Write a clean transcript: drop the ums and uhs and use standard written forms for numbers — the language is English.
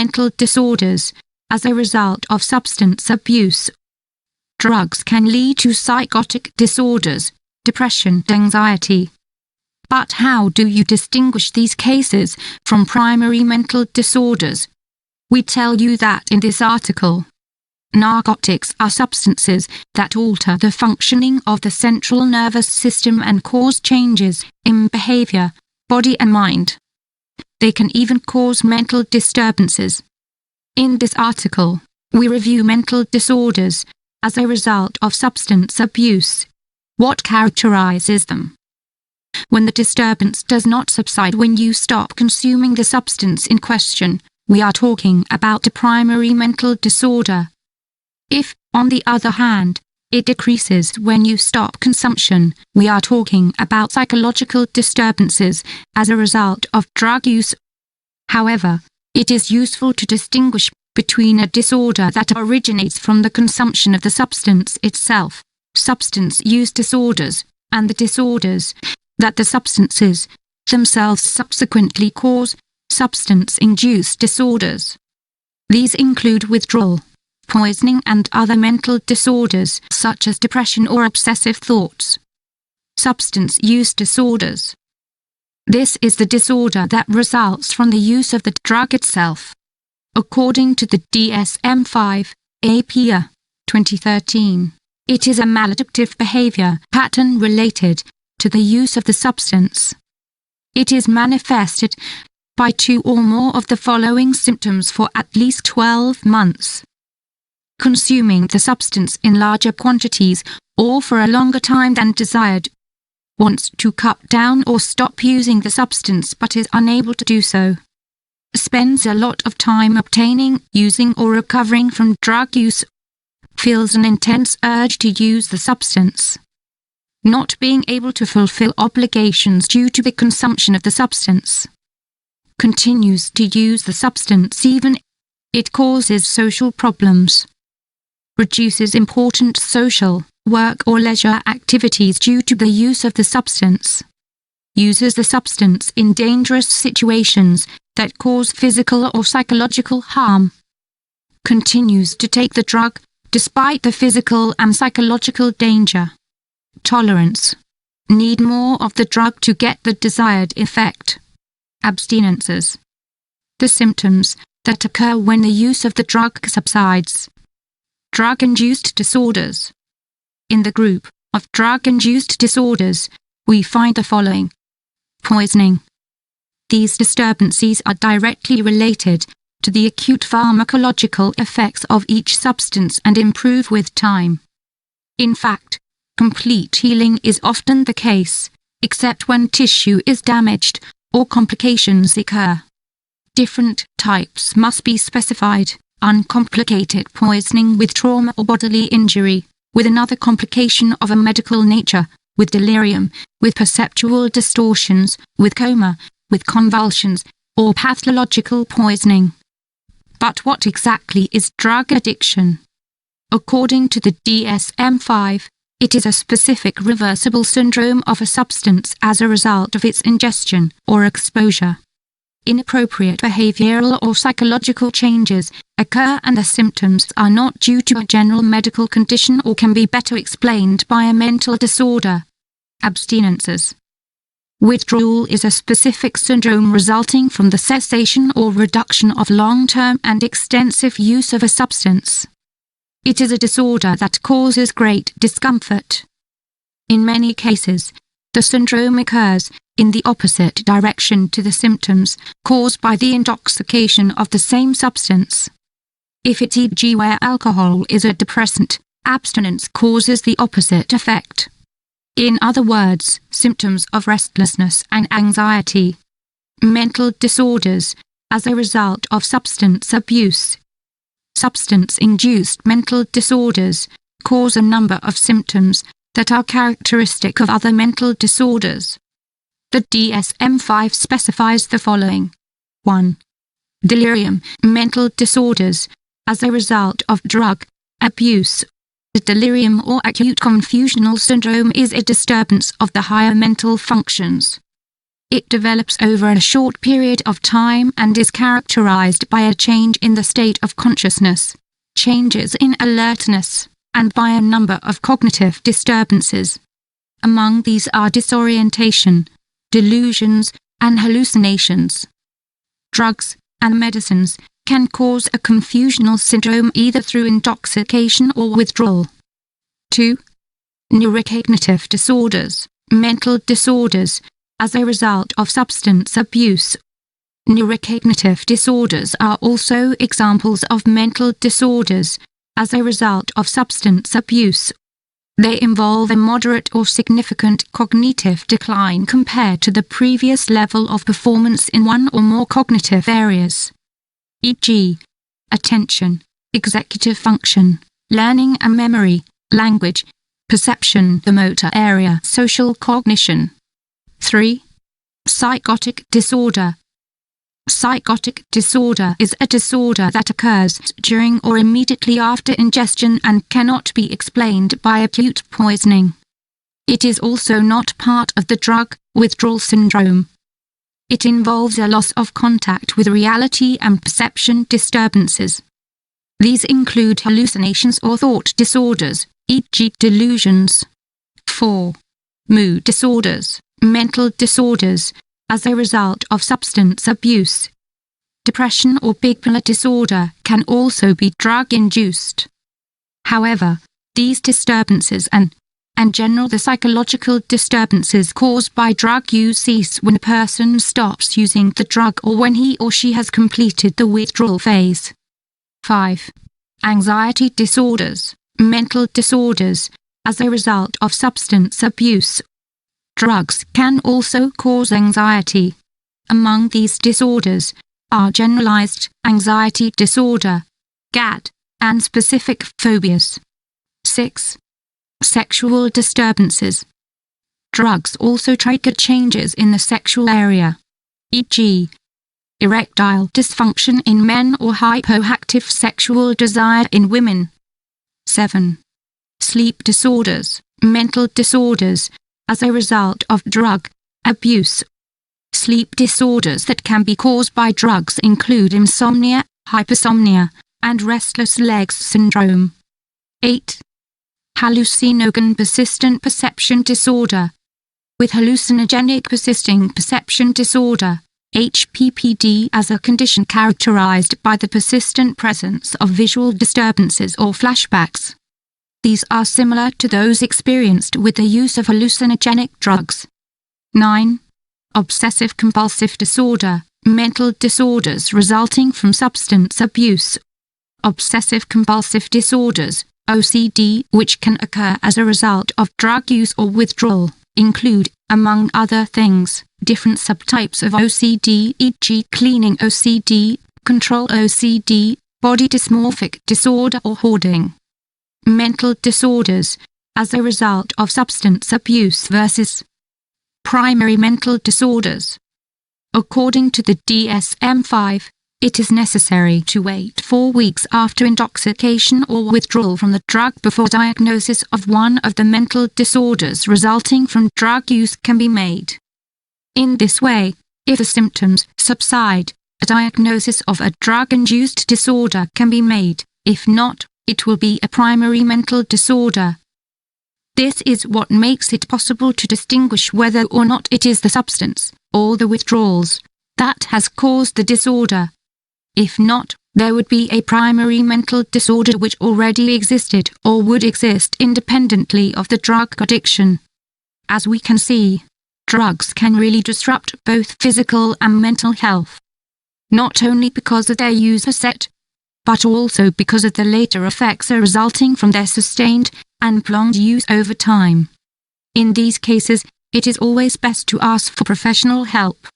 mental disorders as a result of substance abuse. Drugs can lead to psychotic disorders, depression, anxiety. But how do you distinguish these cases from primary mental disorders? We tell you that in this article. Narcotics are substances that alter the functioning of the central nervous system and cause changes in behavior, body and mind. They can even cause mental disturbances. In this article, we review mental disorders as a result of substance abuse. What characterizes them? When the disturbance does not subside when you stop consuming the substance in question, we are talking about a primary mental disorder. If, on the other hand, it decreases when you stop consumption, we are talking about psychological disturbances as a result of drug use. However, it is useful to distinguish between a disorder that originates from the consumption of the substance itself, substance use disorders, and the disorders that the substances themselves subsequently cause, substance-induced disorders. These include withdrawal, poisoning and other mental disorders such as depression or obsessive thoughts. Substance use disorders. This is the disorder that results from the use of the drug itself. According to the DSM-5, APA, 2013, it is a maladaptive behavior pattern related to the use of the substance. It is manifested by 2 or more of the following symptoms for at least 12 months. Consuming the substance in larger quantities or for a longer time than desired. Wants to cut down or stop using the substance but is unable to do so. Spends a lot of time obtaining, using or recovering from drug use. Feels an intense urge to use the substance. Not being able to fulfill obligations due to the consumption of the substance. Continues to use the substance even if it causes social problems. Reduces important social, work or leisure activities due to the use of the substance. Uses the substance in dangerous situations that cause physical or psychological harm. Continues to take the drug despite the physical and psychological danger. Tolerance. Need more of the drug to get the desired effect. Abstinences. The symptoms that occur when the use of the drug subsides. Drug-induced disorders. In the group of drug-induced disorders, we find the following. Poisoning. These disturbances are directly related to the acute pharmacological effects of each substance and improve with time. In fact, complete healing is often the case, except when tissue is damaged or complications occur. Different types must be specified: uncomplicated poisoning with trauma or bodily injury, with another complication of a medical nature, with delirium, with perceptual distortions, with coma, with convulsions, or pathological poisoning. But what exactly is drug addiction? According to the DSM-5, it is a specific reversible syndrome of a substance as a result of its ingestion or exposure. Inappropriate behavioral or psychological changes occur and the symptoms are not due to a general medical condition or can be better explained by a mental disorder. Abstinences. Withdrawal is a specific syndrome resulting from the cessation or reduction of long-term and extensive use of a substance. It is a disorder that causes great discomfort. In many cases, the syndrome occurs in the opposite direction to the symptoms caused by the intoxication of the same substance. If it's e.g. where alcohol is a depressant, abstinence causes the opposite effect. In other words, symptoms of restlessness and anxiety. Mental disorders as a result of substance abuse. Substance-induced mental disorders cause a number of symptoms that are characteristic of other mental disorders. The DSM-5 specifies the following. 1. Delirium, mental disorders as a result of drug abuse. The delirium or acute confusional syndrome is a disturbance of the higher mental functions. It develops over a short period of time and is characterized by a change in the state of consciousness, changes in alertness, and by a number of cognitive disturbances. Among these are disorientation, delusions, and hallucinations. Drugs and medicines can cause a confusional syndrome either through intoxication or withdrawal. 2. Neurocognitive disorders, mental disorders, as a result of substance abuse. Neurocognitive disorders are also examples of mental disorders as a result of substance abuse. They involve a moderate or significant cognitive decline compared to the previous level of performance in one or more cognitive areas, e.g., attention, executive function, learning and memory, language, perception, the motor area, social cognition. 3. Psychotic disorder. Psychotic disorder is a disorder that occurs during or immediately after ingestion and cannot be explained by acute poisoning. It is also not part of the drug withdrawal syndrome. It involves a loss of contact with reality and perception disturbances. These include hallucinations or thought disorders, e.g. delusions. 4. Mood disorders, mental disorders, as a result of substance abuse. Depression or bipolar disorder can also be drug-induced. However, these disturbances and general the psychological disturbances caused by drug use cease when a person stops using the drug or when he or she has completed the withdrawal phase. 5. Anxiety disorders, mental disorders, as a result of substance abuse. Drugs can also cause anxiety. Among these disorders are generalized anxiety disorder, GAD, and specific phobias. 6. Sexual disturbances. Drugs also trigger changes in the sexual area, e.g., erectile dysfunction in men or hypoactive sexual desire in women. 7. Sleep disorders, mental disorders, as a result of drug abuse. Sleep disorders that can be caused by drugs include insomnia, hypersomnia, and restless legs syndrome. 8. Hallucinogen persistent perception disorder. With hallucinogenic persisting perception disorder, HPPD, as a condition characterized by the persistent presence of visual disturbances or flashbacks. These are similar to those experienced with the use of hallucinogenic drugs. 9. Obsessive-compulsive disorder, mental disorders resulting from substance abuse. Obsessive-compulsive disorders, OCD, which can occur as a result of drug use or withdrawal, include, among other things, different subtypes of OCD, e.g. cleaning OCD, control OCD, body dysmorphic disorder or hoarding. Mental disorders, as a result of substance abuse versus primary mental disorders. According to the DSM-5, it is necessary to wait 4 weeks after intoxication or withdrawal from the drug before diagnosis of one of the mental disorders resulting from drug use can be made. In this way, if the symptoms subside, a diagnosis of a drug-induced disorder can be made. If not, it will be a primary mental disorder. This is what makes it possible to distinguish whether or not it is the substance, or the withdrawals, that has caused the disorder. If not, there would be a primary mental disorder which already existed or would exist independently of the drug addiction. As we can see, drugs can really disrupt both physical and mental health. Not only because of their use set, but also because of the later effects resulting from their sustained and prolonged use over time. In these cases, it is always best to ask for professional help.